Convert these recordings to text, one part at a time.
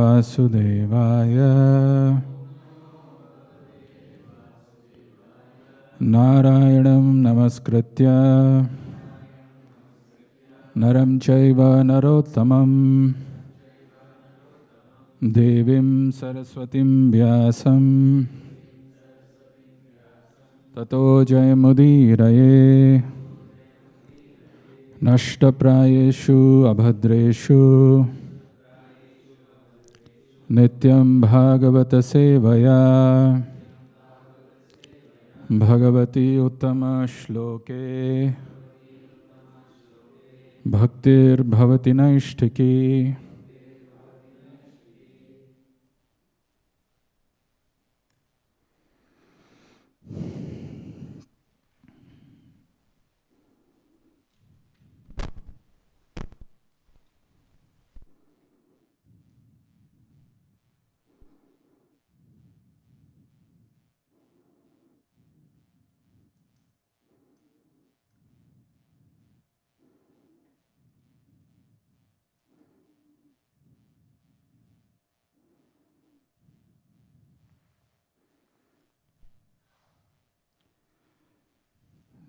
Vasudevaya Narayanam Namaskritya Naram Chaiva Narottamam Devim Saraswatim Vyasam Tato Jayamudiraye Nashtaprayeshu Abhadreshu Nityam Bhagavata Sevaya Bhagavati Uttama Shloke Bhaktir Bhavati Naishtiki.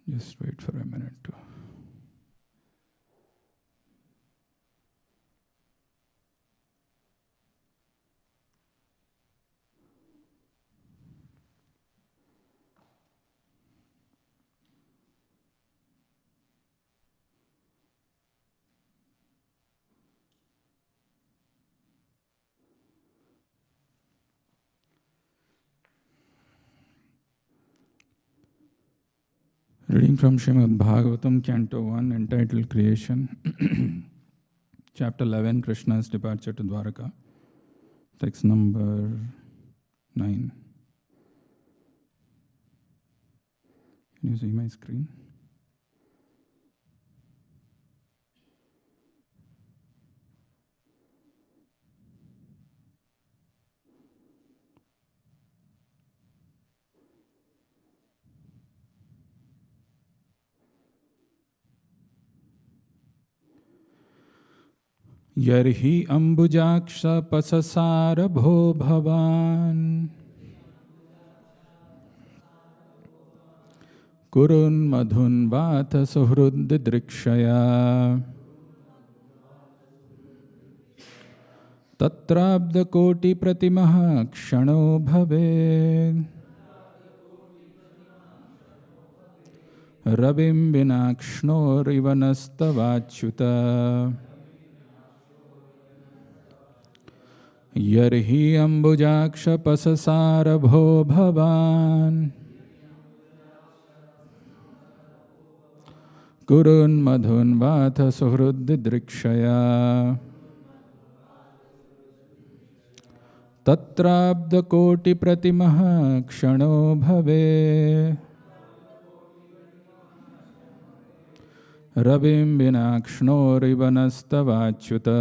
Just wait for a minute too. Reading from Srimad Bhagavatam, Canto 1, entitled Creation. Chapter 11, Krishna's departure to Dwaraka. Text number 9. Can you see my screen? Yarhi ambujaksha pasasara bho bhavan kurun madhun vata suhrud drikshaya tatrabda koti pratimaha kshano bhaved rabim vinakshno rivanastavachuta Yarhi ambujaksha pasasara bho bhavan kurun madhun vata suhrud drikshaya tatrabda koti pratimaha kshano bhave rabim vinakshno rivanastavachuta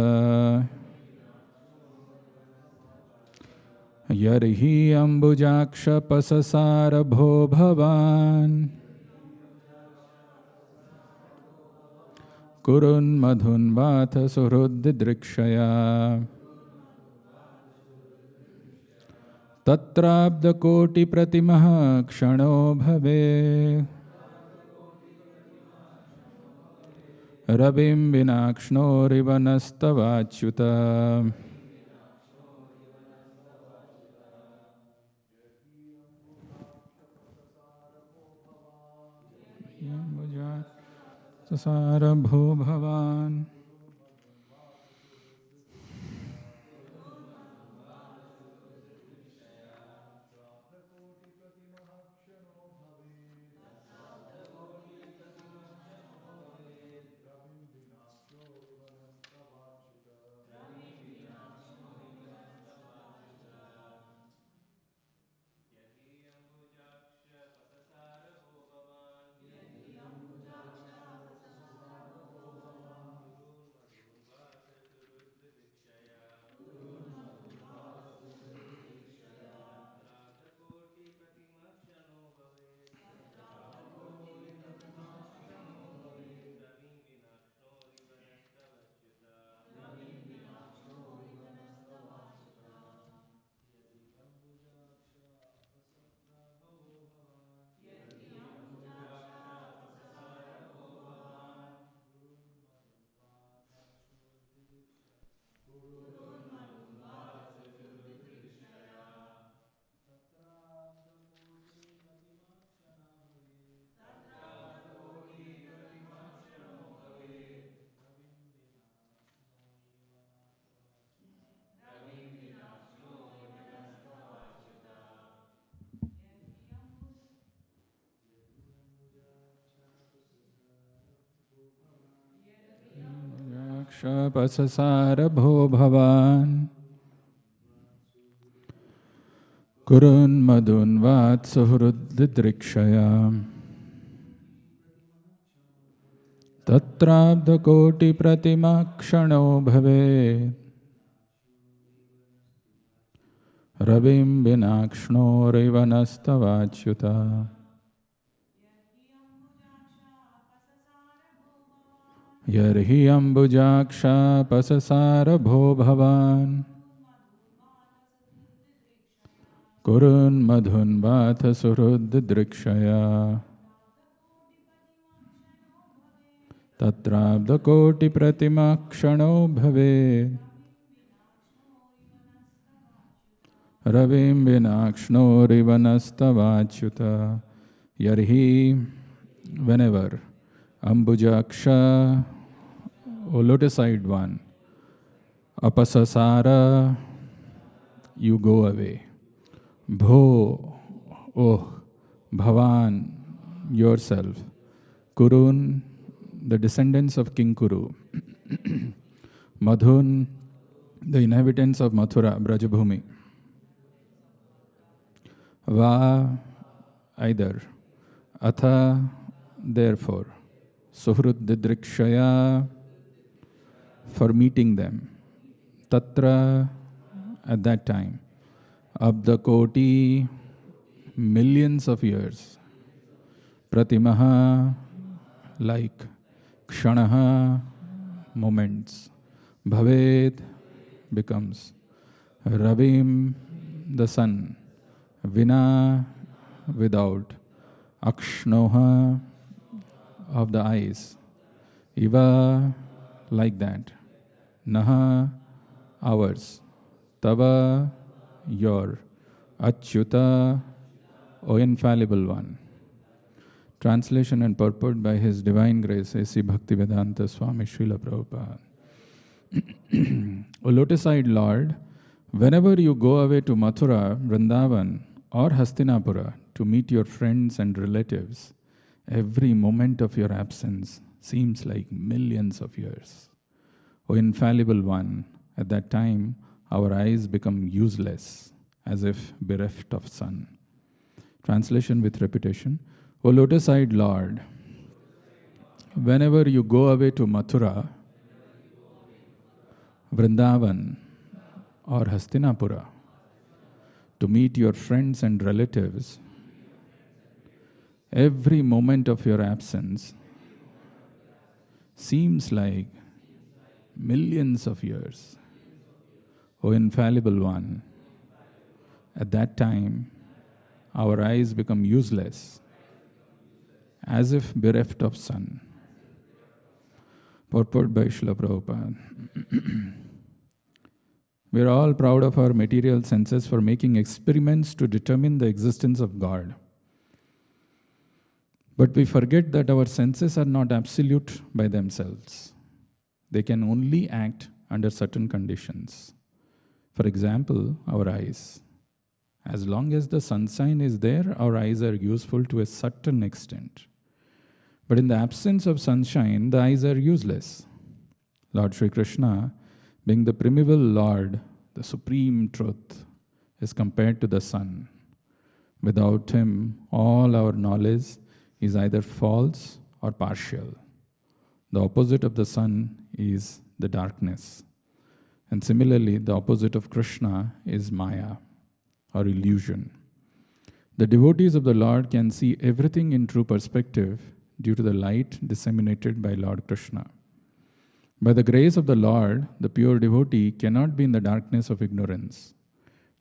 Yarhi ambujaksha pasasara bho bhavan kurun madhun vata suhrud drikshaya tatrabda koti pratimaha kshano bhave rabim vinakshno rivanastavachuta Sasara bho bhavan Pasasarabho bhavan Kurun madun vat suhrudidrikshaya Tatrabda koti pratima kshano bhave Ravim vinakshno rivanastavachuta Yarhi ambujaksha pasasarabho bhavan Kurun madhun vatha suhrudidrikshaya Tatrabda koti pratima kshano bhave Ravim vinakshno rivanastavachuta Yarhi, whenever Ambujaksha, O lotus-eyed one, Apasasara, you go away. Bho, oh, Bhavan, yourself. Kurun, the descendants of King Kuru. Madhun, the inhabitants of Mathura, Brajabhumi. Va, either. Atha, therefore. Suhrudidrikshaya, for meeting them. Tatra, at that time. Abdakoti, millions of years. Pratimaha, like. Kshanaha, moments. Bhavet, becomes. Ravim, the sun. Vina, without. Akshnoha, of the eyes. Iva, like that. Naha, ours. Tava, your. Achyuta, O infallible one. Translation and purport by His Divine Grace, A.C. Bhaktivedanta Swami Srila Prabhupada. O lotus-eyed Lord, whenever you go away to Mathura, Vrindavan, or Hastinapura to meet your friends and relatives, every moment of your absence seems like millions of years. O infallible one, at that time our eyes become useless, as if bereft of sun. Translation with repetition. O lotus-eyed Lord, whenever you go away to Mathura, Vrindavan, or Hastinapura to meet your friends and relatives, every moment of your absence seems like millions of years. O infallible one, at that time our eyes become useless, as if bereft of sun. Purport by Srila Prabhupada. We are all proud of our material senses for making experiments to determine the existence of God. But we forget that our senses are not absolute by themselves. They can only act under certain conditions. For example, our eyes. As long as the sunshine is there, our eyes are useful to a certain extent. But in the absence of sunshine, the eyes are useless. Lord Sri Krishna, being the primeval Lord, the supreme truth, is compared to the sun. Without Him, all our knowledge is either false or partial. The opposite of the sun is the darkness. And similarly, the opposite of Krishna is Maya, or illusion. The devotees of the Lord can see everything in true perspective due to the light disseminated by Lord Krishna. By the grace of the Lord, the pure devotee cannot be in the darkness of ignorance.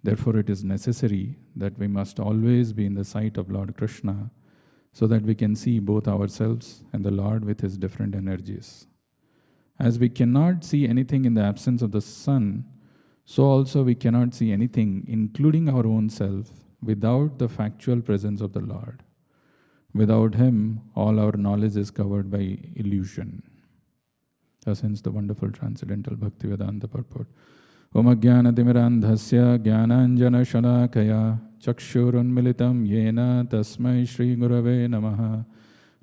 Therefore, it is necessary that we must always be in the sight of Lord Krishna so that we can see both ourselves and the Lord with His different energies. As we cannot see anything in the absence of the sun, so also we cannot see anything, including our own self, without the factual presence of the Lord. Without Him, all our knowledge is covered by illusion. Thus ends the wonderful transcendental Bhaktivedanta purport. Om Ajnana-timirandhasya Jnananjana-shalakaya Chakshurunmilitam Yena Tasmai Shri Gurave Namaha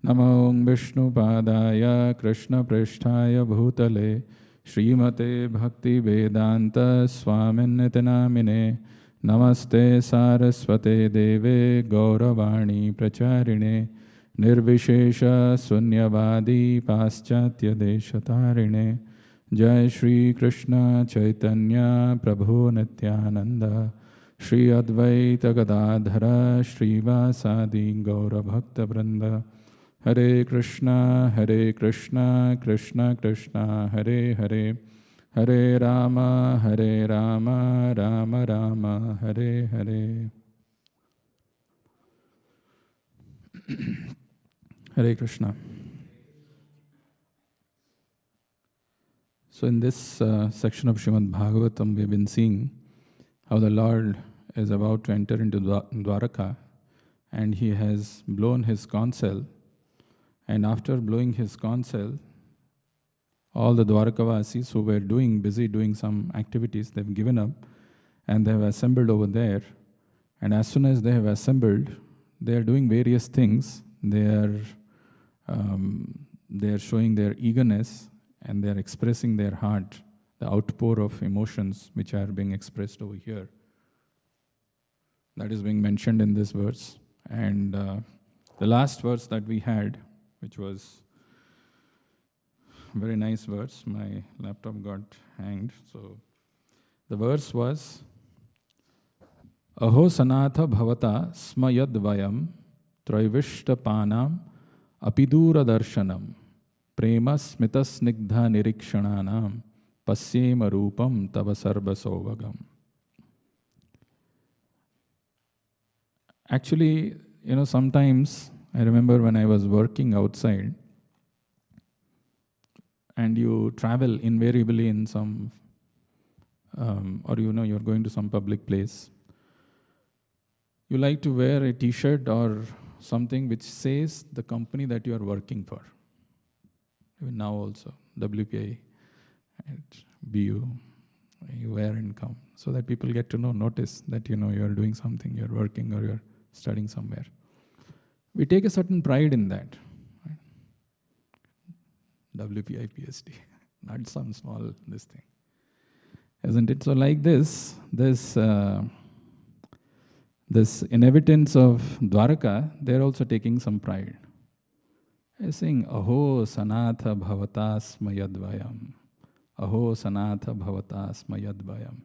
Namo Vishnu Padaya Krishna Prishtaya Bhutale Srimate Bhakti Vedanta Swaminiti Namine Namaste Saraswate Deve Gauravani Pracharine Nirvishesha Sunyavadi Paschatya Deshatarine Jai Shri Krishna Chaitanya Prabhu Nityananda Shri Advaita Gadadhara Shri Vasadi Gaura Bhakta Vrinda Hare Krishna Krishna Krishna Hare Hare Hare Rama Rama Rama Hare Hare. Hare Krishna. So in this section of Srimad Bhagavatam, we've been seeing how the Lord is about to enter into Dwaraka, and he has blown his conch shell. And after blowing his conch shell, all the Dwarakavasis who were busy doing some activities, they've given up and they have assembled over there. And as soon as they have assembled, they are doing various things. They are showing their eagerness and they are expressing their heart, the outpour of emotions which are being expressed over here. That is being mentioned in this verse. And the last verse that we had, which was a very nice verse, my laptop got hanged. So the verse was, Aho sanatha bhavata smayad vayam traivishtapanam apidura darshanam prema smita snigdha nirikshananam pasyema rupam tava sarva sovagam. Actually, sometimes I remember when I was working outside and you travel invariably in some, or you're going to some public place. You like to wear a t-shirt or something which says the company that you are working for. Even now also, WPI and BU, you wear and come, so that people get to notice that you are doing something, you're working or you're studying somewhere. We take a certain pride in that. Right? WPI PhD, not some small this thing. Isn't it? So like this inhabitants of Dwaraka, they're also taking some pride. They're saying, Aho sanatha bhavatasma yadvayam. Aho sanatha bhavatasma yadvayam.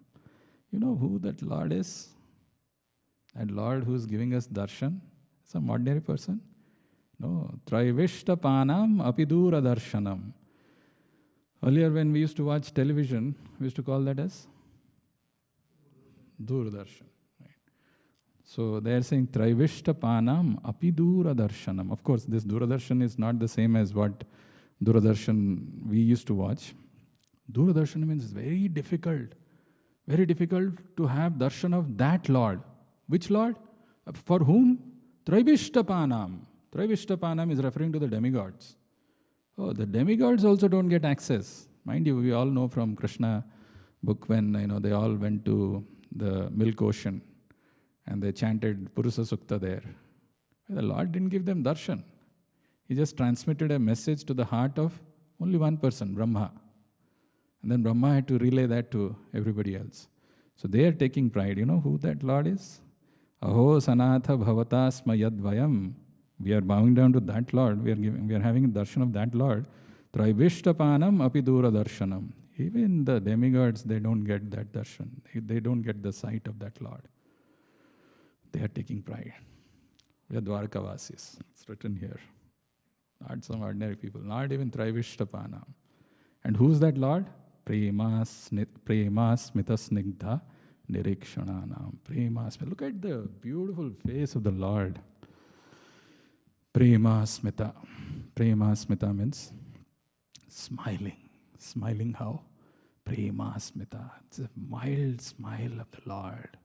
You know who that Lord is? That Lord who's giving us darshan? Some ordinary person? No. Traivishtapanam apidura darshanam. Earlier when we used to watch television, we used to call that as Doordarshan. So they are saying Traivishtapanam apidura darshanam. Of course, this Doordarshan is not the same as what Doordarshan we used to watch. Doordarshan means very difficult to have darshan of that Lord. Which Lord? For whom? Traivishtapanam. Traivishtapanam is referring to the demigods. Oh, the demigods also don't get access. Mind you, we all know from Krishna book when they all went to the milk ocean and they chanted Purusa Sukta there. The Lord didn't give them darshan. He just transmitted a message to the heart of only one person, Brahma. And then Brahma had to relay that to everybody else. So they are taking pride. You know who that Lord is? Aho sanatha bhavatasma yadvayam. We are bowing down to that Lord. We are having a darshan of that Lord. Traivishtapanam apidura darshanam. Even the demigods, they don't get that darshan. They don't get the sight of that Lord. They are taking pride. We are Dwarakavasis. It's written here. Not some ordinary people. Not even Traivishtapanam. And who's that Lord? Prema smita snigdha nirikshananam. Prema. Look at the beautiful face of the Lord. Prema smita. Prema smita means smiling. Smiling how? Prema smita. It's a mild smile of the Lord.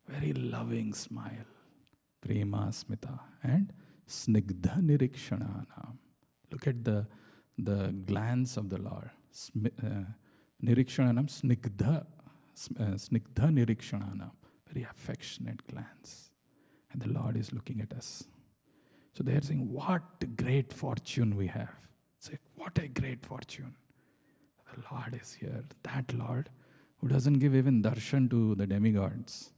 Very loving smile. Prema smita. And snigdha nirikshananam. Look at the glance of the Lord. Nirikshananam, snigdha. Snigdha nirikshananam. Very affectionate glance. And the Lord is looking at us. So they are saying, what great fortune we have. Say, what a great fortune. the Lord is here. That Lord who doesn't give even darshan to the demigods.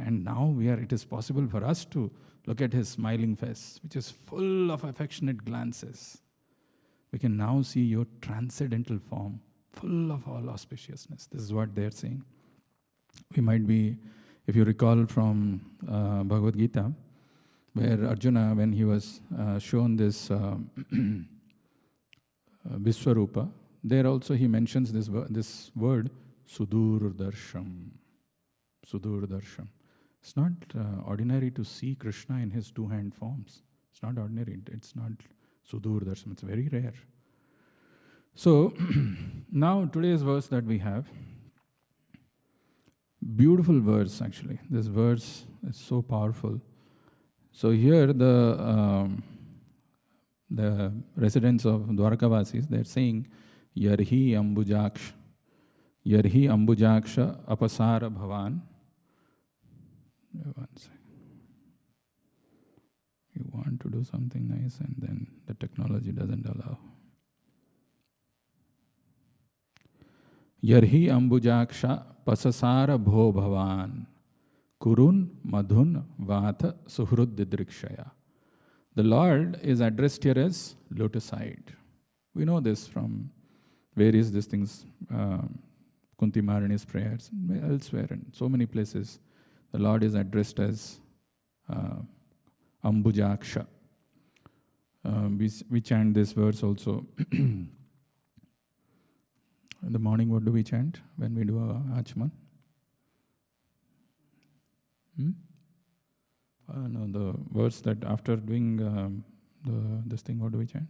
And now it is possible for us to look at his smiling face, which is full of affectionate glances. We can now see your transcendental form, full of all auspiciousness. This is what they're saying. We might be, if you recall from Bhagavad Gita, where Arjuna, when he was shown this Vishwarupa, there also he mentions this word, Sudur Darsham. Sudur Darsham. It's not ordinary to see Krishna in his two-hand forms. It's not ordinary. It's not Sudur Darsham. It's very rare. So, now today's verse that we have, beautiful verse actually. This verse is so powerful. So here the residents of Dwarkavasis, they're saying, Yarhi Ambujaksha apasara bhavan. One second. You want to do something nice and then the technology doesn't allow. Yarhi ambujaksha pasasara bho bhavan kurun madhun vatha suhrud didrikshaya. The Lord is addressed here as lotus-eyed. We know this from various these things, Kunti Marini's prayers, elsewhere in so many places. The Lord is addressed as Ambujaksha. We chant this verse also. In the morning, what do we chant when we do our Achman? No, the verse that after doing this thing, what do we chant?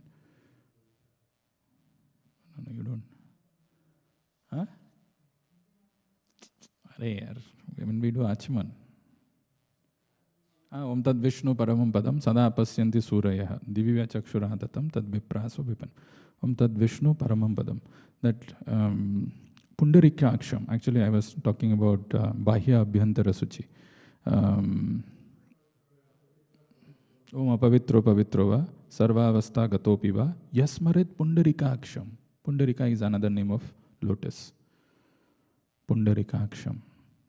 No, you don't. Huh? When we do Achman. Om tad Vishnu paramam padam sada pasyanti surayah divya chakshuradatam tad vipraso vipan. Om tad Vishnu paramam padam. That Pundarika Aksham. Actually, I was talking about Bahya Abhyantara Suchi. Om apavitro pavitrova sarvavastha gatopiva yasmarit Pundarika Aksham. Pundarika is another name of lotus. Pundarika Aksham.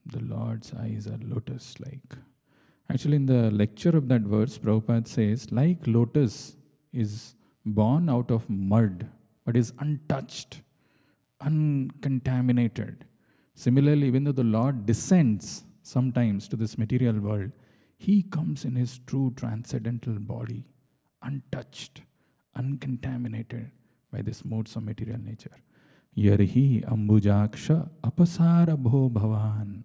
The Lord's eyes are lotus-like. Actually, in the lecture of that verse, Prabhupada says, like lotus is born out of mud, but is untouched, uncontaminated. Similarly, even though the Lord descends sometimes to this material world, he comes in his true transcendental body, untouched, uncontaminated by this modes of material nature. Yarhi ambujaksha apasara bho bhavan.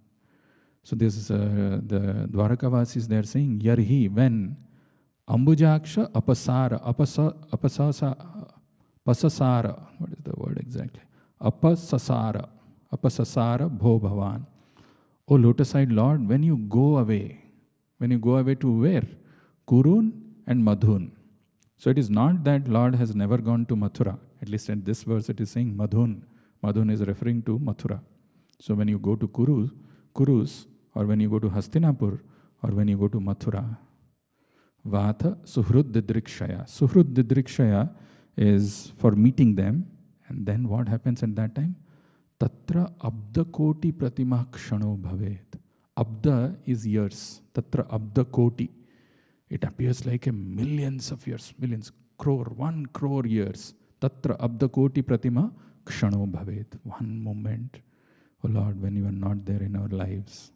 So this is the Dwarkavasis, they are saying, Yarhi, when ambujaksha apasara, pasasara, what is the word exactly? Apasasara bho bhavan. O lotus-eyed Lord, when you go away to where? Kurun and Madhun. So it is not that Lord has never gone to Mathura. At least in this verse it is saying Madhun. Madhun is referring to Mathura. So when you go to Kurus, or when you go to Hastinapur, or when you go to Mathura, Vatha Suhrud Didrikshaya. Suhrud Didrikshaya is for meeting them. And then what happens at that time? Tatra abda koti pratima kshano bhavet. Abda is years. Tatra abda koti. It appears like a millions of years, millions, crore, 1 crore years. Tatra abda koti pratima kshano bhavet. One moment, oh Lord, when you are not there in our lives,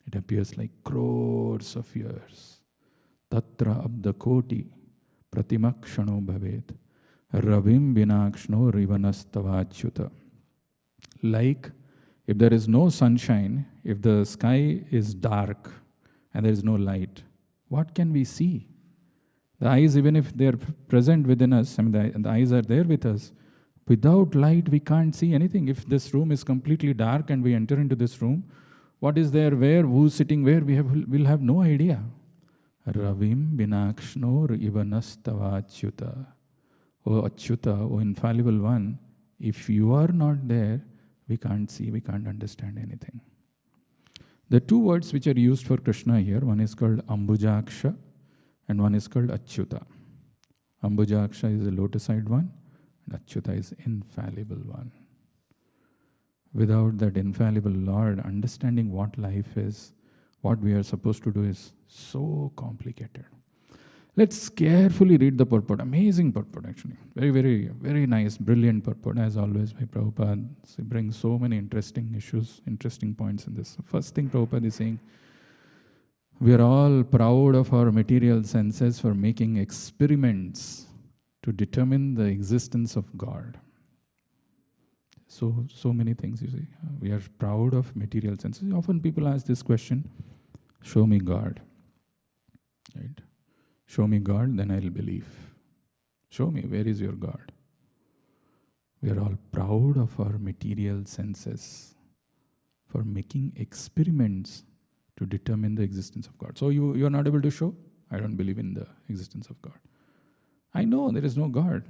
it appears like crores of years. Tatra abda koti pratima kshano bhavet. Ravim vinakshno rivanastavachuta. Like if there is no sunshine, if the sky is dark and there is no light, what can we see? The eyes, even if they are present within us, the eyes are there with us, without light we can't see anything. If this room is completely dark and we enter into this room, what is there where, who's sitting where, we'll have no idea. Ravim vinakshno rivanastavachuta. O Achyuta, O infallible one, if you are not there, we can't see, we can't understand anything. The two words which are used for Krishna here, one is called Ambujaksha and one is called Achyuta. Ambujaksha is the lotus-eyed one and Achyuta is infallible one. without that infallible Lord, understanding what life is, what we are supposed to do is so complicated. Let's carefully read the purport. Amazing purport, actually. Very, very, very nice, brilliant purport, as always, by Prabhupada. He brings so many interesting issues, interesting points in this. The first thing Prabhupada is saying, we are all proud of our material senses for making experiments to determine the existence of God. So many things, you see. We are proud of material senses. Often people ask this question, show me God. Right? Show me God, then I'll believe. Show me, where is your God? We are all proud of our material senses for making experiments to determine the existence of God. So you are not able to show? I don't believe in the existence of God. I know there is no God.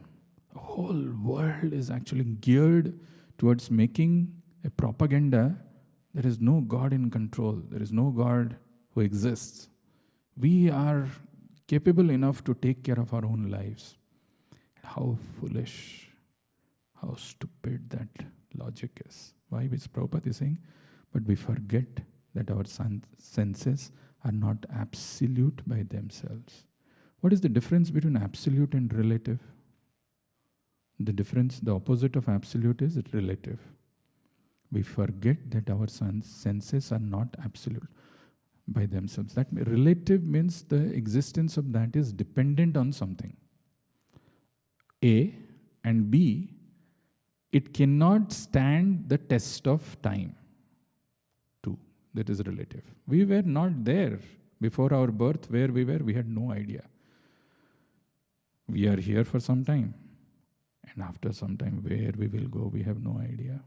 The whole world is actually geared towards making a propaganda. There is no God in control. There is no God who exists. We are capable enough to take care of our own lives. How foolish, how stupid that logic is. Why is Prabhupada saying? But we forget that our senses are not absolute by themselves. What is the difference between absolute and relative? The difference, the opposite of absolute is relative. We forget that our senses are not absolute by themselves. That relative means the existence of that is dependent on something. A and B, it cannot stand the test of time. 2, that is relative. We were not there before our birth. Where we were, we had no idea. We are here for some time. And after some time, where we will go, we have no idea.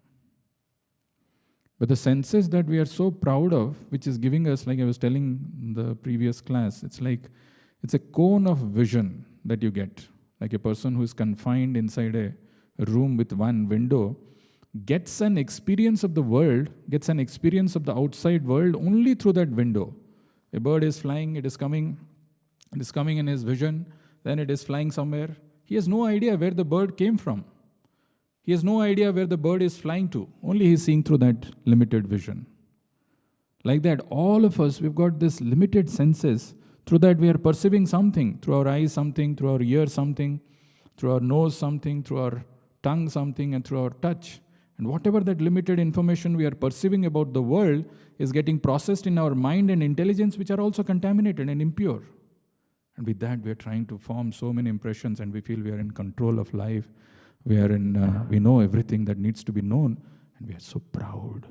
But the senses that we are so proud of, which is giving us, like I was telling in the previous class, it's a cone of vision that you get. Like a person who is confined inside a room with one window gets an experience of the world, gets an experience of the outside world only through that window. A bird is flying, it is coming in his vision, then it is flying somewhere. He has no idea where the bird came from. He has no idea where the bird is flying to. Only he is seeing through that limited vision. Like that, all of us, we've got this limited senses. Through that, we are perceiving something. Through our eyes, something. Through our ear, something. Through our nose, something. Through our tongue, something. And through our touch. And whatever that limited information we are perceiving about the world is getting processed in our mind and intelligence, which are also contaminated and impure. And with that, we are trying to form so many impressions, and we feel we are in control of life. We know everything that needs to be known, and we are so proud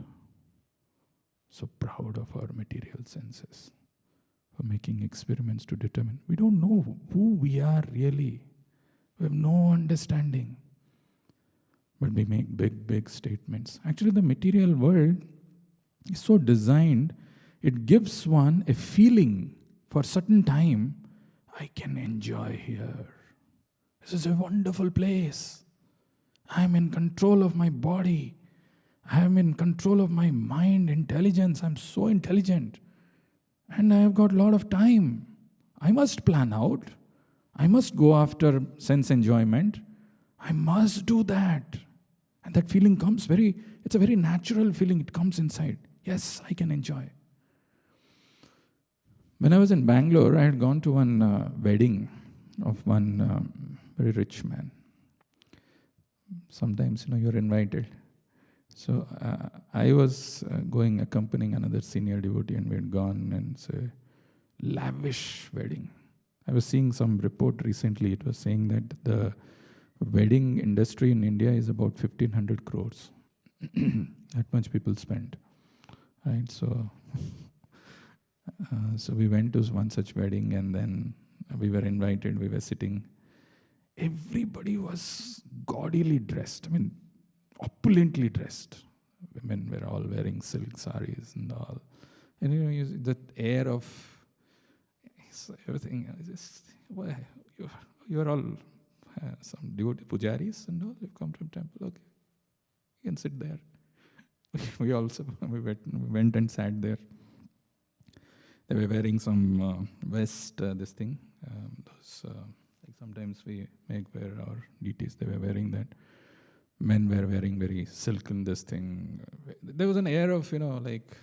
of our material senses, for making experiments to determine. We don't know who we are really. We have no understanding. But we make big, big statements. Actually, the material world is so designed, it gives one a feeling for a certain time, I can enjoy here. This is a wonderful place. I'm in control of my body. I'm in control of my mind, intelligence. I'm so intelligent. And I've got a lot of time. I must plan out. I must go after sense enjoyment. I must do that. And that feeling comes it's a very natural feeling. It comes inside. Yes, I can enjoy. When I was in Bangalore, I had gone to one wedding of one very rich man. Sometimes, you're invited. So I was accompanying another senior devotee, and we had gone, and it's a lavish wedding. I was seeing some report recently. It was saying that the wedding industry in India is about 1,500 crores. That much people spend, right? So we went to one such wedding, and then we were invited. We were sitting. Everybody was gaudily dressed. Opulently dressed. Women were all wearing silk saris and all. And that air of everything. You're all some devotee pujaris and all. You've come from temple. Okay, you can sit there. we went and sat there. They were wearing some vest, this thing. Sometimes we make wear our deities. They were wearing that. Men were wearing very silken this thing. There was an air of, like,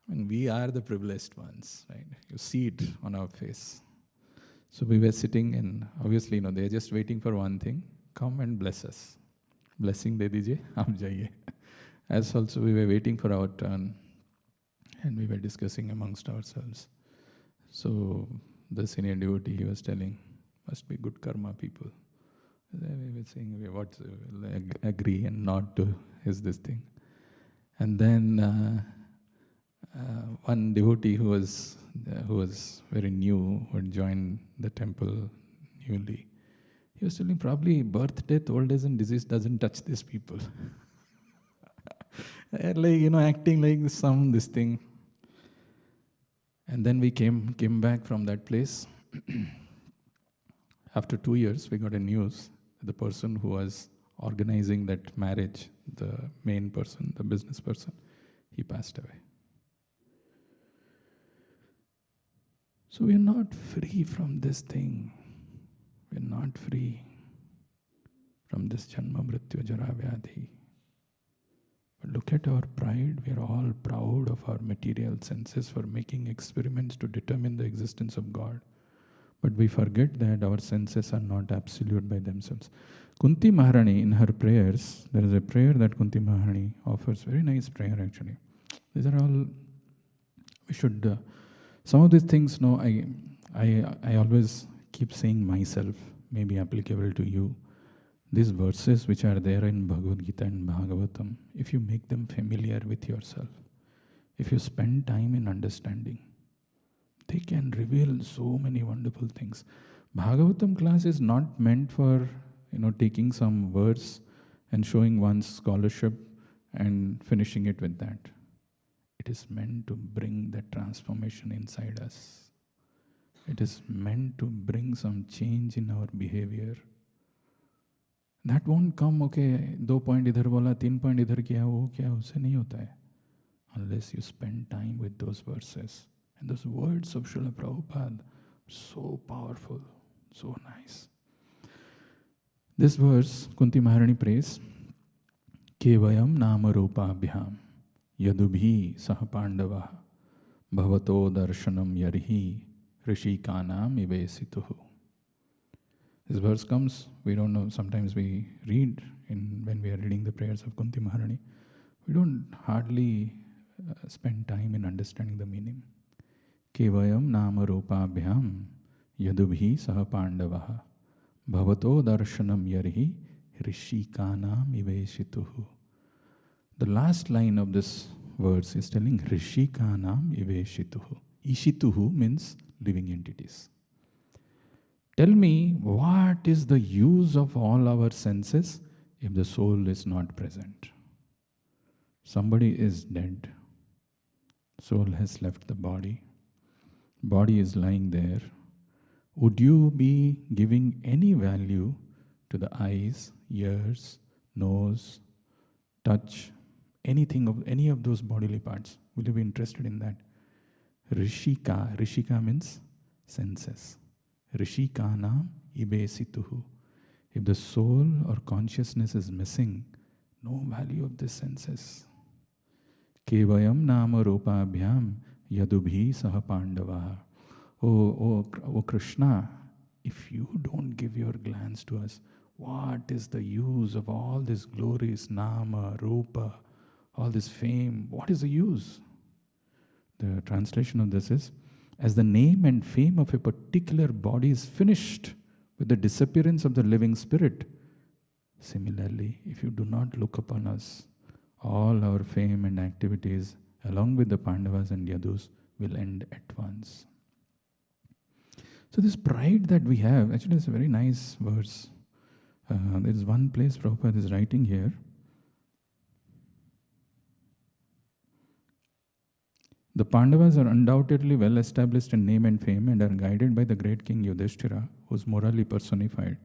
we are the privileged ones, right? You see it on our face. So we were sitting and obviously, they're just waiting for one thing. Come and bless us. Blessing de dijiye, aap jaiye. As also we were waiting for our turn and we were discussing amongst ourselves. So the senior devotee, he was telling, must be good karma people. We were saying, what, agree and nod to is this thing. And then one devotee who was very new, who had joined the temple newly, he was telling probably birth, death, old age and disease doesn't touch these people. They're like, acting like this thing. And then we came back from that place. After 2 years, we got a news that the person who was organizing that marriage, the main person, the business person, he passed away. So we are not free from this thing. We are not free from this janma mrityu jara vyadhi. But look at our pride. We are all proud of our material senses for making experiments to determine the existence of God. But we forget that our senses are not absolute by themselves. Kunti Maharani, in her prayers, there is a prayer that Kunti Maharani offers. Very nice prayer, actually. These are all, we should, some of these things, I always keep saying myself, may be applicable to you. These verses which are there in Bhagavad Gita and Bhagavatam, if you make them familiar with yourself, if you spend time in understanding, they can reveal so many wonderful things. Bhagavatam class is not meant for, taking some verse and showing one's scholarship and finishing it with that. It is meant to bring that transformation inside us. It is meant to bring some change in our behavior. That won't come, okay, 2 point idhar bola, 3 point idhar kiya, wo kya, usse nahi hota hai. Unless you spend time with those verses. And those words of Srila Prabhupada, so powerful, so nice. This verse, Kunti Maharani prays, Kevayam nama rupa bhiham, yadubhi sahapandava, bhavato darshanam yarhi, rishikanam ivesituhu. This verse comes, we don't know, sometimes we read, when we are reading the prayers of Kunti Maharani, we don't hardly spend time in understanding the meaning. Kevayam nama rupa bhyam yadubhi saha pandavaha bhavato darshanam yarhi rishikanam iveshituhu. The last line of this verse is telling rishikanam iveshituhu. Ishituhu means living entities. Tell me, what is the use of all our senses if the soul is not present? Somebody is dead. Soul has left the body. Body is lying there. Would you be giving any value to the eyes, ears, nose, touch, anything of any of those bodily parts? Will you be interested in that? Rishika means senses. Rishikanam ibesituhu. If the soul or consciousness is missing, no value of the senses. Kevayam nama rupa bhyam yadubhi saha pandavaha. Oh Krishna, if you don't give your glance to us, what is the use of all this glories, nama, rupa, all this fame? What is the use? The translation of this is, as the name and fame of a particular body is finished with the disappearance of the living spirit, similarly, if you do not look upon us, all our fame and activities, along with the Pandavas and Yadus, will end at once. So this pride that we have, actually it's a very nice verse. There is one place Prabhupada is writing here. The Pandavas are undoubtedly well established in name and fame and are guided by the great king Yudhishthira, who is morally personified.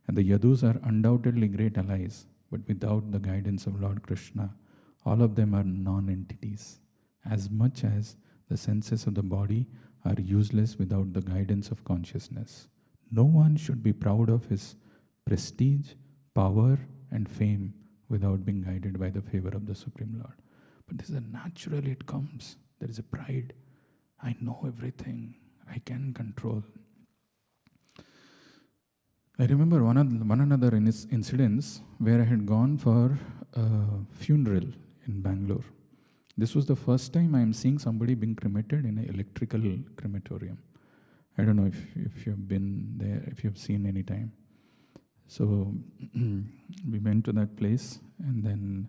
And the Yadus are undoubtedly great allies, but without the guidance of Lord Krishna, all of them are non-entities. As much as the senses of the body are useless without the guidance of consciousness. No one should be proud of his prestige, power, and fame without being guided by the favor of the Supreme Lord. But this is naturally it comes. There is a pride. I know everything. I can control. I remember one another incidents where I had gone for a funeral in Bangalore. This was the first time I am seeing somebody being cremated in an electrical crematorium. I don't know if you've been there, if you've seen any time. So we went to that place, and then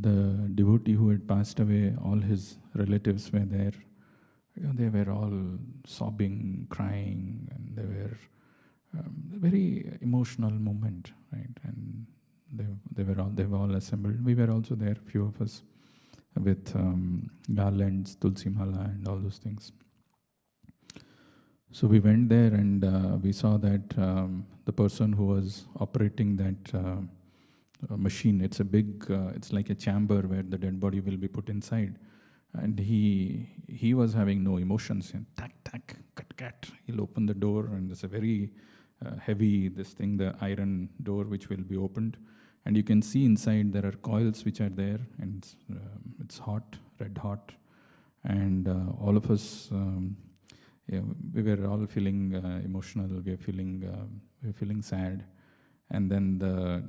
the devotee who had passed away, all his relatives were there. They were all sobbing, crying, and they were a very emotional moment, right? And they were all assembled. We were also there, few of us, with garlands, tulsi mala, and all those things. So we went there, and we saw that the person who was operating that machine, it's a big, it's like a chamber where the dead body will be put inside. And he was having no emotions. And tack, tack, cut, cut. He'll open the door, and there's a very heavy, the iron door which will be opened. And you can see inside there are coils which are there, and it's hot, red hot. And all of us, we were all feeling emotional. We were feeling sad. And then the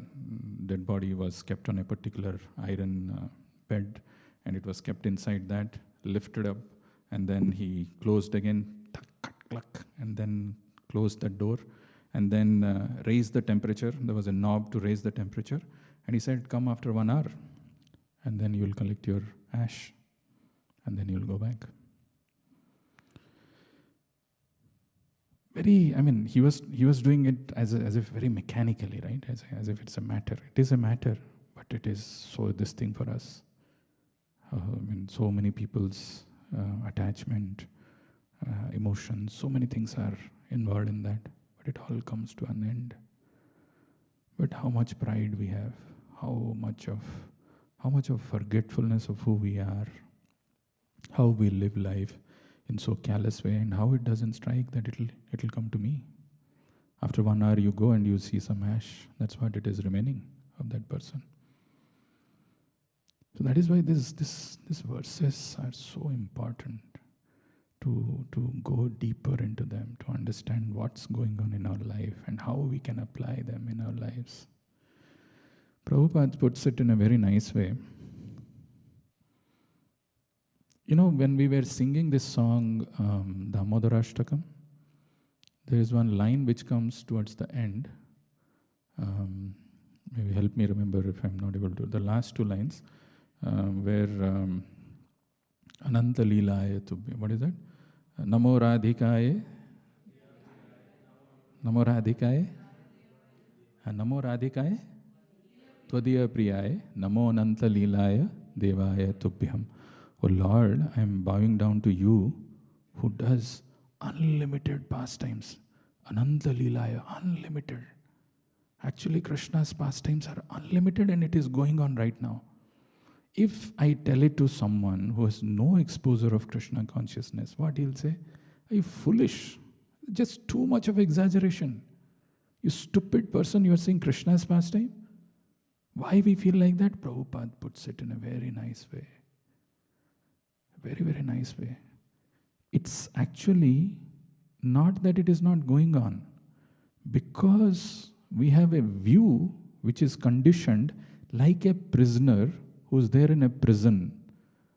dead body was kept on a particular iron bed, and it was kept inside that, lifted up, and then he closed again, tuck, cut, cluck, and then closed the door, and then raised the temperature. There was a knob to raise the temperature, and he said, "Come after 1 hour, and then you'll collect your ash, and then you'll go back." He was doing it as if very mechanically, right? As if it's a matter. It is a matter, but it is so this thing for us. So many people's attachment, emotions, so many things are involved in that, but it all comes to an end. But how much pride we have, how much of forgetfulness of who we are, how we live life in so careless way, and how it doesn't strike that it'll come to me. After 1 hour you go and you see some ash. That's what it is remaining of that person. So that is why these verses are so important, to go deeper into them, to understand what's going on in our life and how we can apply them in our lives. Prabhupada puts it in a very nice way. When we were singing this song, Damodarashtakam, there is one line which comes towards the end. Maybe help me remember if I'm not able to. The last 2 lines, where Ananta Leelaya Tubhyam, what is that? Namo Radhikaye, Namo Radhikaye, Namo Radhikaye, Tvadiya Priyaye, Namo Ananta Leelaya Devaya Tubhyam. Oh Lord, I am bowing down to you who does unlimited pastimes. Ananta Leelaya, unlimited. Actually, Krishna's pastimes are unlimited, and it is going on right now. If I tell it to someone who has no exposure of Krishna consciousness, what he'll say? Are you foolish? Just too much of exaggeration. You stupid person, you are saying Krishna's pastime? Why we feel like that? Prabhupada puts it in a very nice way. Very, very nice way. It's actually not that it is not going on, because we have a view which is conditioned like a prisoner who's there in a prison,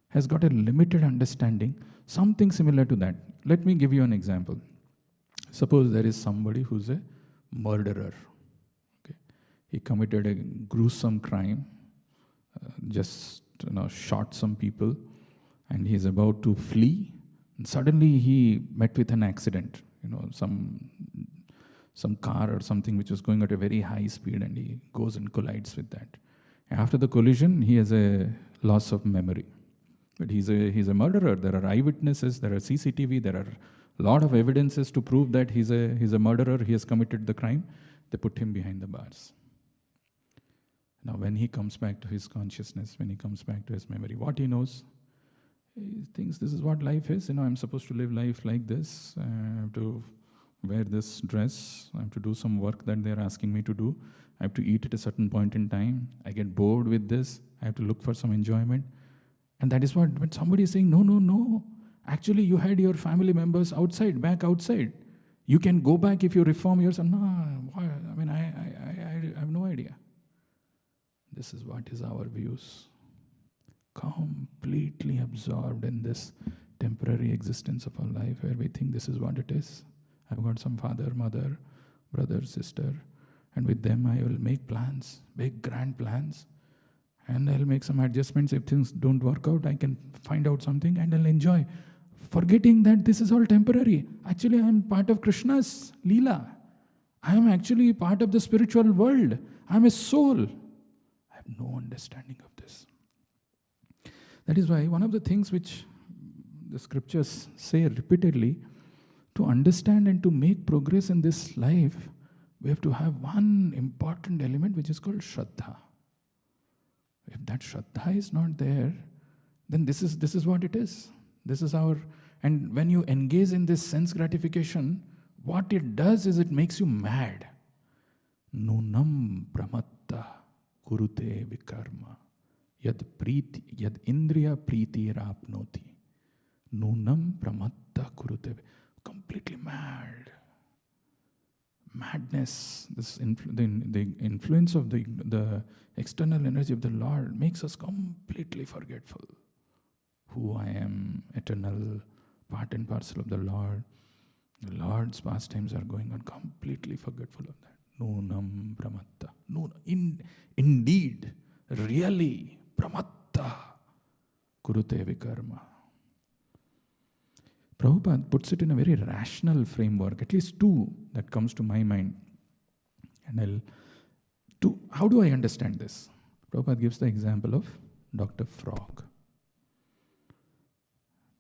has got a limited understanding, something similar to that. Let me give you an example. Suppose there is somebody who's a murderer. Okay. He committed a gruesome crime, just shot some people, and he's about to flee. And suddenly he met with an accident, some car or something which was going at a very high speed, and he goes and collides with that. After the collision, he has a loss of memory. But he's a murderer. There are eyewitnesses, there are CCTV, there are a lot of evidences to prove that he's a murderer, he has committed the crime. They put him behind the bars. Now when he comes back to his consciousness, when he comes back to his memory, what he knows? He thinks this is what life is. I'm supposed to live life like this. I have to wear this dress. I have to do some work that they're asking me to do. I have to eat at a certain point in time. I get bored with this. I have to look for some enjoyment. And that is what, when somebody is saying, no, no, no. Actually, you had your family members outside, back outside. You can go back if you reform yourself. No, why? I mean, I have no idea. This is what is our views. Completely absorbed in this temporary existence of our life where we think this is what it is. I've got some father, mother, brother, sister, and with them I will make plans, big grand plans, and I'll make some adjustments. If things don't work out, I can find out something and I'll enjoy. Forgetting that this is all temporary. Actually, I am part of Krishna's Leela. I am actually part of the spiritual world. I am a soul. I have no understanding of this. That is why one of the things which the scriptures say repeatedly, to understand and to make progress in this life, we have to have one important element which is called Shraddha. If that Shraddha is not there, then this is what it is. This is our, and when you engage in this sense gratification, what it does is it makes you mad. Nunam pramatta kurute vikarma yad indriya priti rapnoti. Nunam pramatta kurute. Completely mad. Madness, the influence of the external energy of the Lord makes us completely forgetful. Who I am, eternal, part and parcel of the Lord. The Lord's pastimes are going on, completely forgetful of that. Nunam pramatta. Indeed, really, pramatta kurute vikarma. Prabhupada puts it in a very rational framework, at least two that comes to my mind. And how do I understand this? Prabhupada gives the example of Dr. Frog.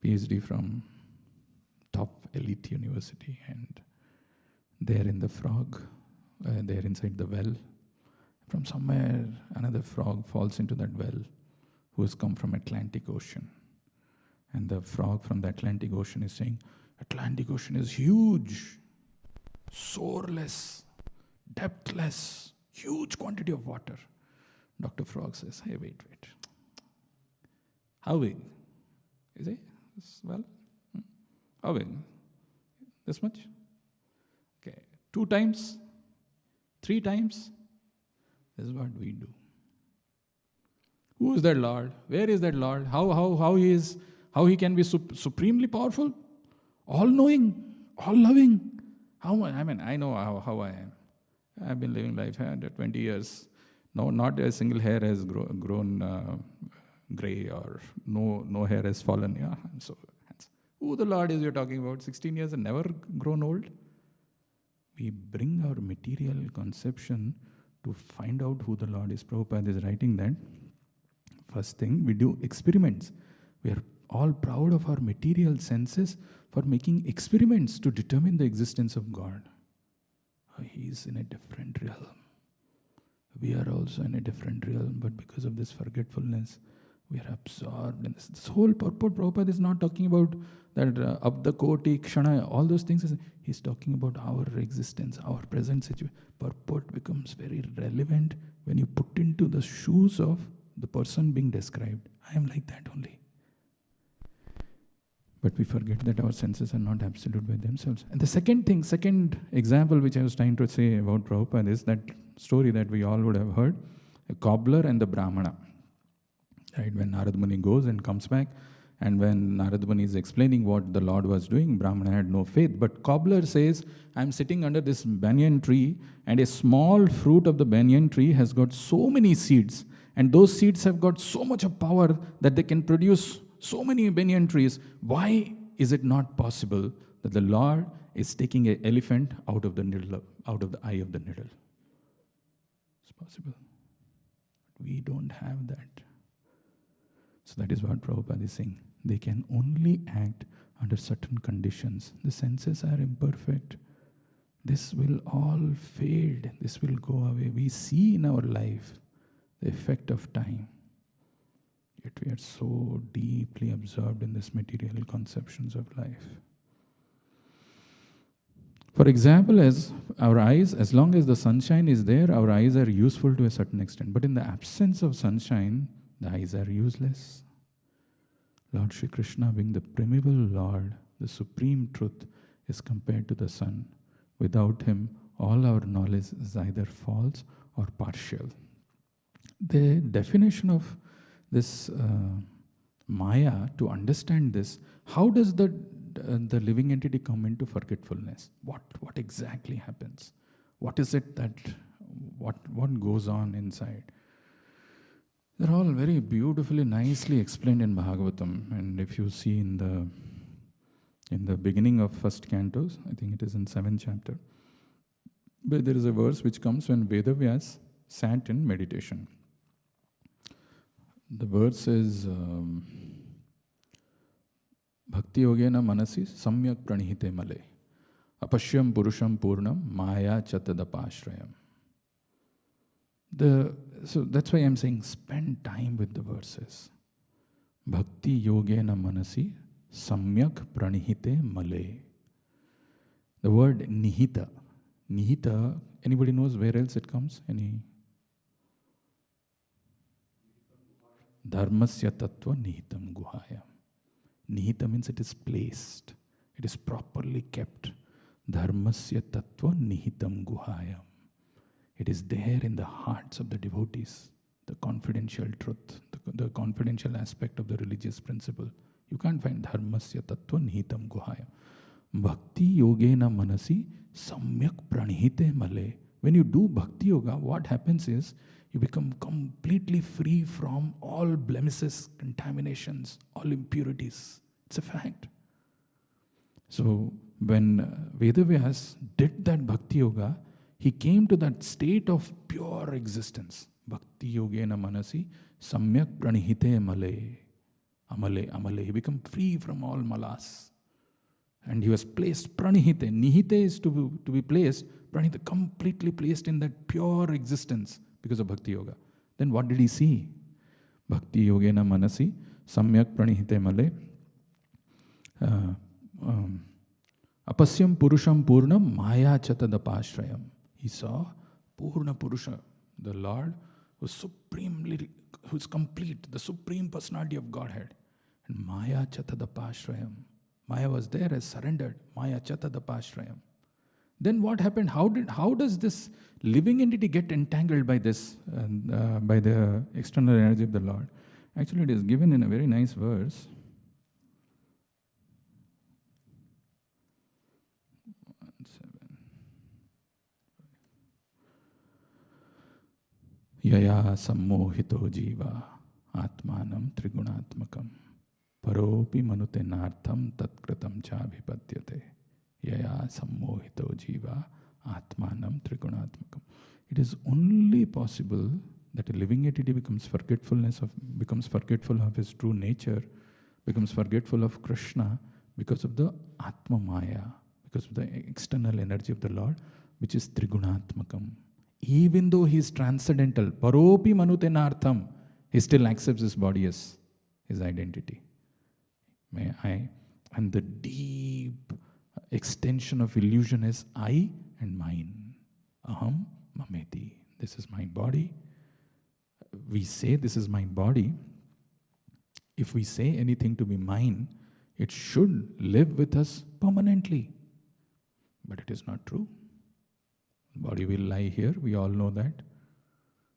PhD from top elite university, and there in the frog, there inside the well, from somewhere another frog falls into that well who has come from Atlantic Ocean. And the frog from the Atlantic Ocean is saying, Atlantic Ocean is huge, sourceless, depthless, huge quantity of water. Dr. Frog says, hey, wait. How big? Is it? Well, how big? This much? Okay. 2 times? 3 times? This is what we do. Who is that Lord? Where is that Lord? How he can be supremely powerful? All-knowing, all-loving. I know how I am. I've been living life under 20 years. No, not a single hair has grown gray, or no hair has fallen. Yeah, I'm so handsome. Who the Lord is you're talking about? 16 years and never grown old? We bring our material conception to find out who the Lord is. Prabhupada is writing that. First thing, we do experiments. We are all proud of our material senses for making experiments to determine the existence of God. He is in a different realm. We are also in a different realm, but because of this forgetfulness, we are absorbed in this. This whole purport, Prabhupada is not talking about that abda koti, kshana, all those things. He's talking about our existence, our present situation. Purport becomes very relevant when you put into the shoes of the person being described. I am like that only. But we forget that our senses are not absolute by themselves. And the second example which I was trying to say about Prabhupada is that story that we all would have heard, a cobbler and the Brahmana. Right, when Narad Muni goes and comes back, and when Narad Muni is explaining what the Lord was doing, Brahmana had no faith. But cobbler says, I'm sitting under this banyan tree, and a small fruit of the banyan tree has got so many seeds, and those seeds have got so much of power that they can produce so many banyan trees. Why is it not possible that the Lord is taking an elephant out of the eye of the needle? It's possible. We don't have that. So that is what Prabhupada is saying. They can only act under certain conditions. The senses are imperfect. This will all fade. This will go away. We see in our life the effect of time. Yet we are so deeply absorbed in this material conceptions of life. For example, as our eyes, as long as the sunshine is there, our eyes are useful to a certain extent. But in the absence of sunshine, the eyes are useless. Lord Shri Krishna, being the primeval Lord, the supreme truth, is compared to the sun. Without him, all our knowledge is either false or partial. The definition of this Maya, to understand this, how does the living entity come into forgetfulness? What exactly happens? What is it that, what goes on inside? They're all very beautifully, nicely explained in Bhagavatam. And if you see in the beginning of first cantos, I think it is in 7th chapter, but there is a verse which comes when Vedavyas sat in meditation. The verse is Bhakti Yogena Manasi Samyak Pranihite Male Apashyam Purusham Purnam Maya Chatadapashrayam. So that's why I'm saying spend time with the verses. Bhakti Yogena Manasi Samyak Pranihite Male. The word Nihita. Nihita, anybody knows where else it comes? Any? Dharmasya Tattva Nihitam Guhayam. Nihita means it is placed. It is properly kept. Dharmasya Tattva Nihitam Guhayam. It is there in the hearts of the devotees. The confidential truth, the confidential aspect of the religious principle. You can't find Dharmasya Tattva Nihitam Guhayam. Bhakti Yogena Manasi Samyak Pranihite Male. When you do Bhakti Yoga, what happens is you become completely free from all blemishes, contaminations, all impurities. It's a fact. So when Vedavyas did that Bhakti Yoga, he came to that state of pure existence. Bhakti Yogena Manasi Samyak Pranihite Male. Amale, Amale. He became free from all malas. And he was placed, Pranihite. Nihite is to be placed, Pranihite, completely placed in that pure existence because of Bhakti Yoga. Then what did he see? Bhakti Yogena Manasi Samyak Pranihite Male Apasyam Purusham Purnam Maya Chatadapashrayam. He saw Purna Purusha, the Lord who's complete, the Supreme Personality of Godhead. And Maya Chatadapashrayam. Maya was there as surrendered. Maya Chatadapashrayam. Then what happened? How does this living entity get entangled by this, by the external energy of the Lord? Actually, it is given in a very nice verse. Yaya sammohito jiva atmanam trigunatmakam paropi manutenartham tatkritam chabhipadyate. Yaya sammohito jiva atmanam trigunatmakam. It is only possible that a living entity becomes forgetful of his true nature, becomes forgetful of Krishna because of the Atma Maya, because of the external energy of the Lord, which is trigunatmakam. Even though he is transcendental, paropi manutenartham, he still accepts his body as his identity. And the deep extension of illusion is I and mine. Aham mameti. This is my body. We say this is my body. If we say anything to be mine, it should live with us permanently. But it is not true. Body will lie here, we all know that.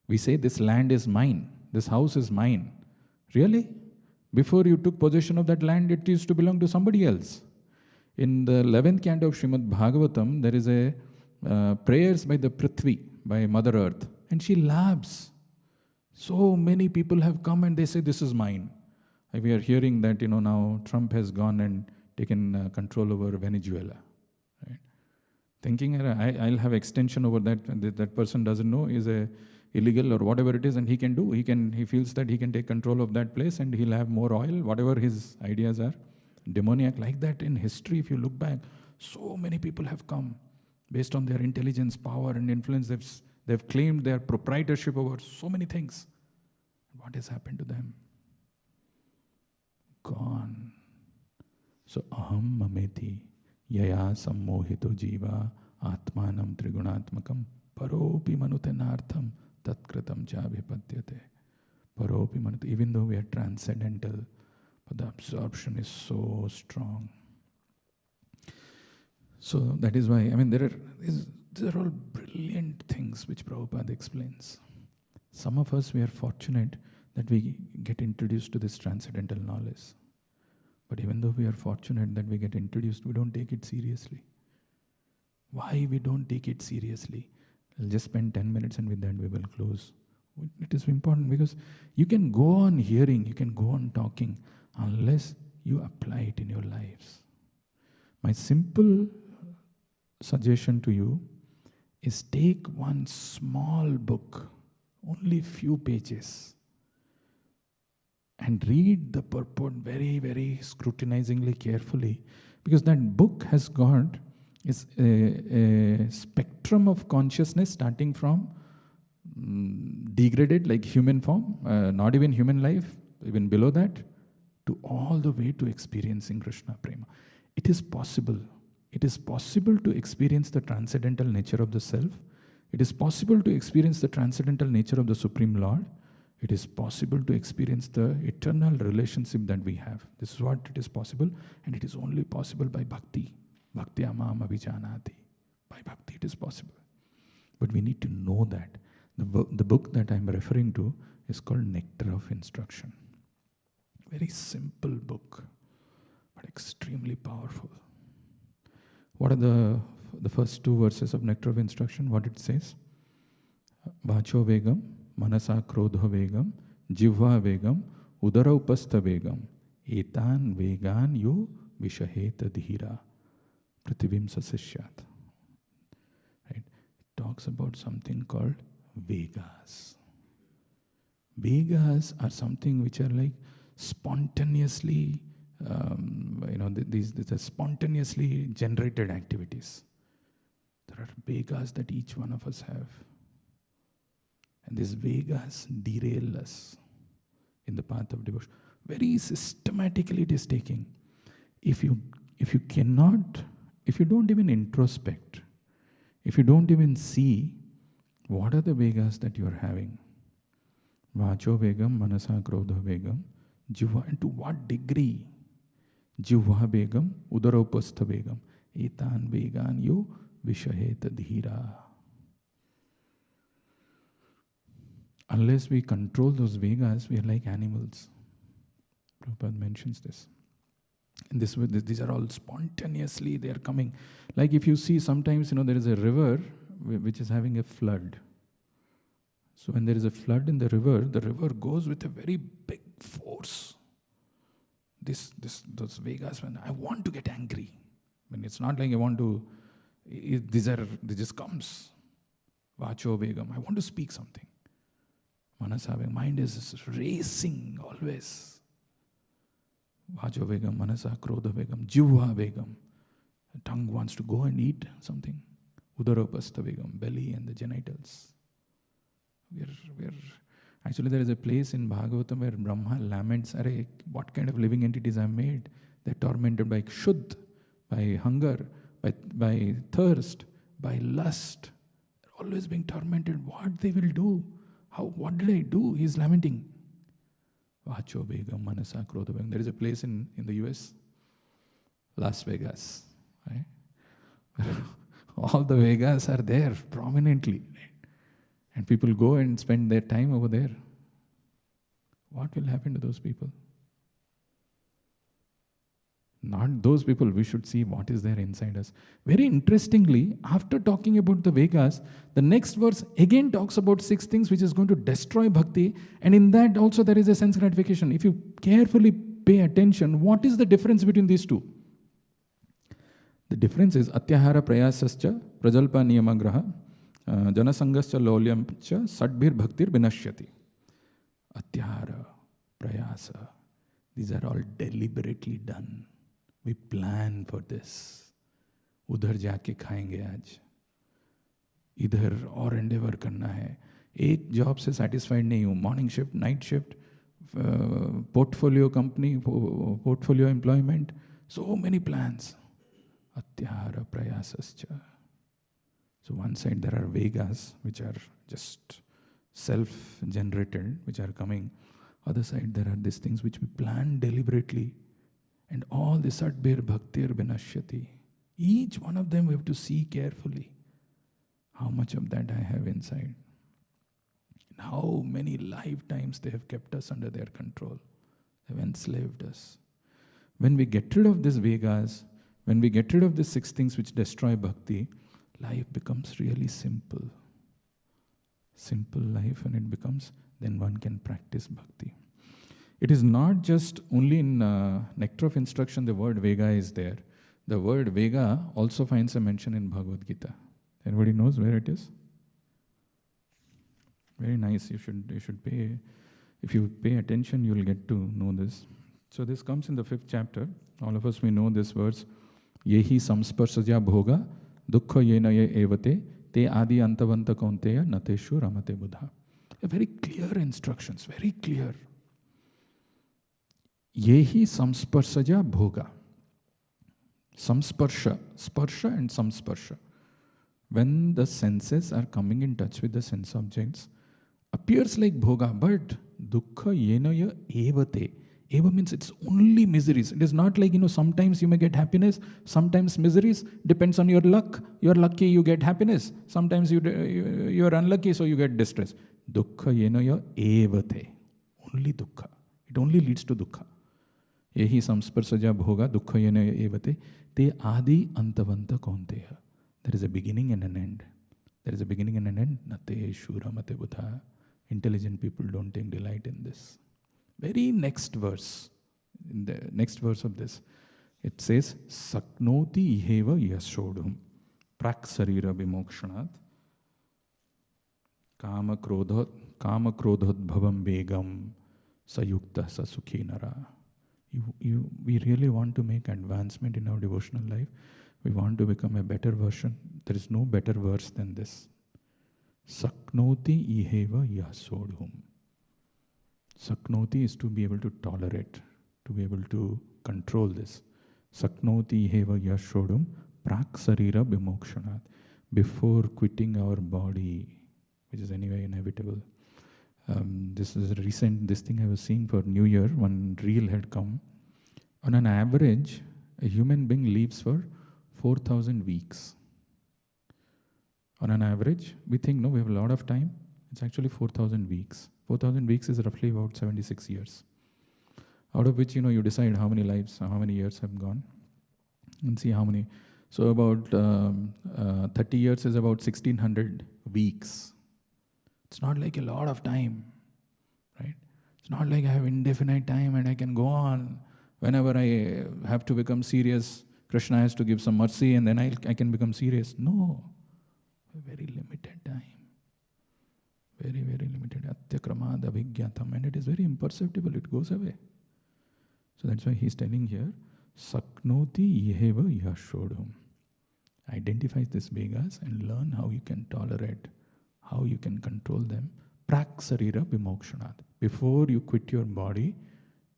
We say this land is mine, this house is mine. Really? Before you took possession of that land, it used to belong to somebody else. In the 11th canto of Srimad Bhagavatam, there is a prayers by the Prithvi, by Mother Earth, and she laughs. So many people have come and they say, this is mine. We are hearing that, now Trump has gone and taken control over Venezuela. Right? Thinking I'll have extension over that, and that person doesn't know is a illegal or whatever it is, and he can do. He feels that he can take control of that place and he'll have more oil, whatever his ideas are. Demoniac, like that in history, if you look back, so many people have come based on their intelligence, power, and influence. They've claimed their proprietorship over so many things. What has happened to them? Gone. So aham mameti. Yaya sammohito jiva atmanam trigunatmakam paropi manutenartham tatkritam chabhipadyate. Paropi manut. Even though we are transcendental, but the absorption is so strong. So that is why, these are all brilliant things which Prabhupada explains. Some of us, we are fortunate that we get introduced to this transcendental knowledge. But even though we are fortunate that we get introduced, we don't take it seriously. Why we don't take it seriously? I'll just spend 10 minutes and with that we will close. It is important because you can go on hearing, you can go on talking, unless you apply it in your lives. My simple suggestion to you is take one small book, only few pages, and read the purport very, very scrutinizingly, carefully, because that book has got is a spectrum of consciousness starting from degraded, like human form, not even human life, even below that, to all the way to experiencing Krishna Prema. It is possible. It is possible to experience the transcendental nature of the self. It is possible to experience the transcendental nature of the Supreme Lord. It is possible to experience the eternal relationship that we have. This is what it is possible, and it is only possible by bhakti. Bhakti amam abhijanati. By bhakti it is possible. But we need to know that. The book that I am referring to is called Nectar of Instruction. Very simple book, but extremely powerful. What are the first two verses of Nectar of Instruction? What it says? Vacho vegam, manasa krodha vegam, jivva vegam, udara upastha vegam, etan vegan yu vishaheta dhira, prativim sasishyat. Right? It talks about something called Vegas. Vegas are something which are like spontaneously, these are spontaneously generated activities. There are Vegas that each one of us have. And these Vegas derail us in the path of devotion. Very systematically it is taking. If you don't even introspect, if you don't even see what are the Vegas that you are having? Vacho vegam, manasa krodha vegam, jivva, and to what degree? Jivva vegam, udara upastha vegam, etan vegan yu vishaheta dhira. Unless we control those Vegas, we are like animals. Prabhupada mentions this. And these are all spontaneously, they are coming. Like if you see sometimes, there is a river which is having a flood. So when there is a flood in the river goes with a very big force. Those Vegas, when I want to get angry. When it's not like I want to, this just comes. Vacho vegam, I want to speak something. Manasa vegam, mind is racing always. Vacho vegam, manasa krodha vegam, jivva vegam. The tongue wants to go and eat something. Udarapastha vegam, belly and the genitals. Actually, there is a place in Bhagavatam where Brahma laments, what kind of living entities I have made? They're tormented by kshuddh, by hunger, by thirst, by lust. They're always being tormented. What they will do? What did I do? He's lamenting. Vacho vegam, manasa krodha vegam. There is a place in the US, Las Vegas. Right? All the Vegas are there prominently. And people go and spend their time over there. What will happen to those people? Not those people, we should see what is there inside us. Very interestingly, after talking about the Vegas, the next verse again talks about 6 things which is going to destroy bhakti. And in that also there is a sense gratification. If you carefully pay attention, what is the difference between these two? The difference is atyahara prayasascha prajalpa niyamagraha janasangascha lolyamcha sadbhir bhaktir vinashyati. Atyahara, prayasa, these are all deliberately done. We plan for this. उधर जाके खाएंगे आज, इधर और endeavor करना है. एक job से satisfied नहीं हूँ. Morning shift, night shift, portfolio company, portfolio employment, so many plans. atyahara prayasascha. So one side there are Vegas, which are just self-generated, which are coming. Other side there are these things which we plan deliberately. And all this adbir bhaktir vinashyati. Each one of them we have to see carefully. How much of that I have inside. And how many lifetimes they have kept us under their control. They have enslaved us. When we get rid of these Vegas, when we get rid of these 6 things which destroy bhakti, life becomes really simple. Simple life, and it becomes, then one can practice bhakti. It is not just only in Nectar of Instruction the word Vega is there. The word Vega also finds a mention in Bhagavad Gita. Everybody knows where it is? Very nice. You should pay. If you pay attention, you will get to know this. So this comes in the 5th chapter. All of us, we know this verse. Yehi samsparsaja bhoga dukkha yena ye evate te adi antavanta kaunteya nateshu ramate buddha. A very clear instructions, very clear. Yehi samsparsaja bhoga. Samsparsha, sparsha and samsparsha. When the senses are coming in touch with the sense objects, appears like bhoga, but dukkha yenaya evate. Eva means it's only miseries. It is not like, sometimes you may get happiness, sometimes miseries. Depends on your luck. You're lucky, you get happiness. Sometimes you're unlucky, so you get distress. Dukkha yenaya evate. Only dukkha. It only leads to dukkha. Yehi samsparsaja bhoga dukkha yenaya evate te adi antavanta kaunteya. There is a beginning and an end. There is a beginning and an end. Nateshu ramate buddha. Intelligent people don't take delight in this. Very next verse, in the next verse of this, it says, Saknoti iheva yashodhum prak sarira vimokshanat kama krodhat bhavam begam sayukta sasukhi nara. We really want to make advancement in our devotional life. We want to become a better version. There is no better verse than this. Saknoti iheva yashodhum. Saknoti is to be able to tolerate, to be able to control this. Saknoti heva yashodum prak sarira vimokshanat. Before quitting our body, which is anyway inevitable. This is this thing I was seeing for New Year, one reel had come. On an average, a human being lives for 4,000 weeks. On an average, we think, no, we have a lot of time. It's actually 4,000 weeks. 4,000 weeks is roughly about 76 years. Out of which, you decide how many lives, how many years have gone. And see how many. So about 30 years is about 1,600 weeks. It's not like a lot of time, right? It's not like I have indefinite time and I can go on. Whenever I have to become serious, Krishna has to give some mercy and then I can become serious. No. A very limited time. Very, very limited. Atyakramad abhigyatam. And it is very imperceptible. It goes away. So that's why he's telling here, Saknoti yeheva yashodhum. Identify these Vegas and learn how you can tolerate, how you can control them. Prak sarira vimokshanat. Before you quit your body,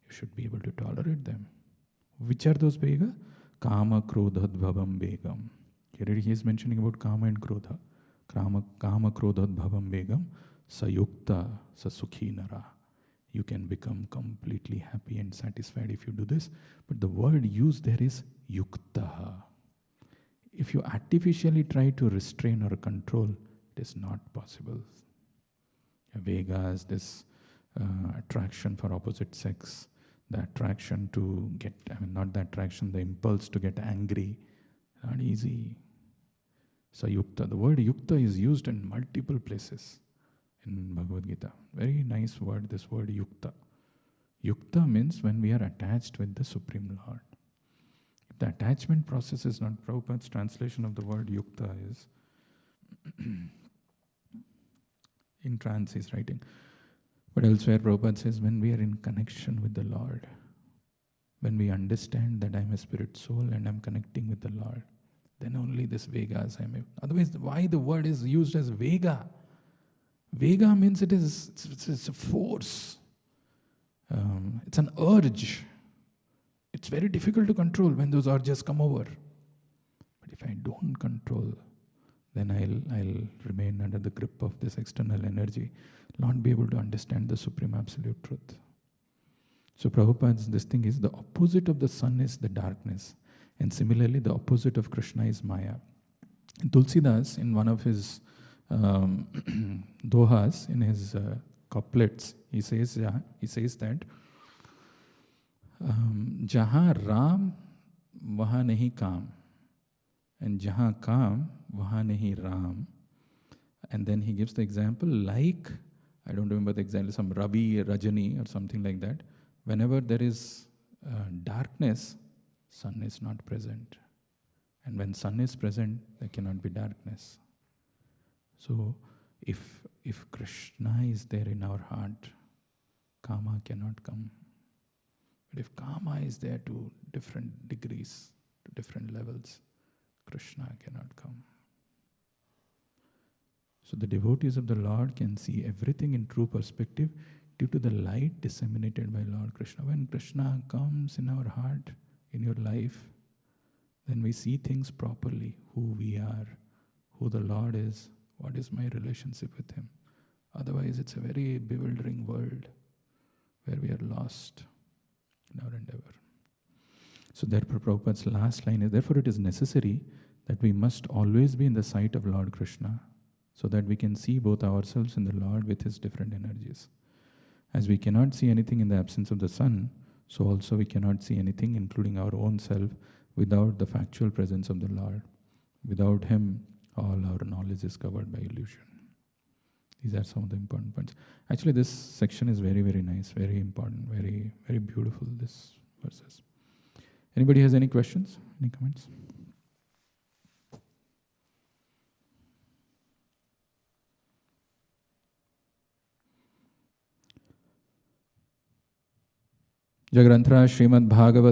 you should be able to tolerate them. Which are those Vega? Kama krodhat bhavam begam. Here he is mentioning about Kama and Krodha. Kama krodhat bhavam begam. Sayukta sasukhi nara. You can become completely happy and satisfied if you do this. But the word used there is yuktaha. If you artificially try to restrain or control, it is not possible. Vegas, this attraction for opposite sex, the attraction to get, not the attraction, the impulse to get angry, not easy. Sayukta, the word yukta is used in multiple places in Bhagavad Gita. Very nice word, this word yukta. Yukta means when we are attached with the Supreme Lord. If the attachment process is not, Prabhupada's translation of the word yukta is, in trance he's writing. But elsewhere Prabhupada says, when we are in connection with the Lord, when we understand that I'm a spirit soul and I'm connecting with the Lord, then only this Vegas I may. Otherwise, why the word is used as Vega? Vega means it's a force. It's an urge. It's very difficult to control when those urges come over. But if I don't control, then I'll remain under the grip of this external energy, not be able to understand the Supreme Absolute Truth. So Prabhupada's this thing is the opposite of the sun is the darkness. And similarly, the opposite of Krishna is Maya. And Tulsidas, in one of his dohas, in his couplets, he says that Jahan Ram, wahan nahi Kam. And Jahan Kam, wahan nahi Ram. And then he gives the example like, I don't remember the example, some Ravi, Rajani or something like that. Whenever there is darkness, sun is not present. And when sun is present, there cannot be darkness. So if Krishna is there in our heart, Kama cannot come. But if Kama is there to different degrees, to different levels, Krishna cannot come. So the devotees of the Lord can see everything in true perspective due to the light disseminated by Lord Krishna. When Krishna comes in our heart, in your life, then we see things properly, who we are, who the Lord is, what is my relationship with Him. Otherwise, it's a very bewildering world where we are lost in our endeavor. So therefore, Prabhupada's last line is, therefore it is necessary that we must always be in the sight of Lord Krishna so that we can see both ourselves and the Lord with His different energies. As we cannot see anything in the absence of the sun, so also we cannot see anything, including our own self, without the factual presence of the Lord. Without Him, all our knowledge is covered by illusion. These are some of the important points. Actually, this section is very, very nice, very important, very, very beautiful, this verses. Anybody has any questions? Any comments? Jagranthra Srimad Bhagavatam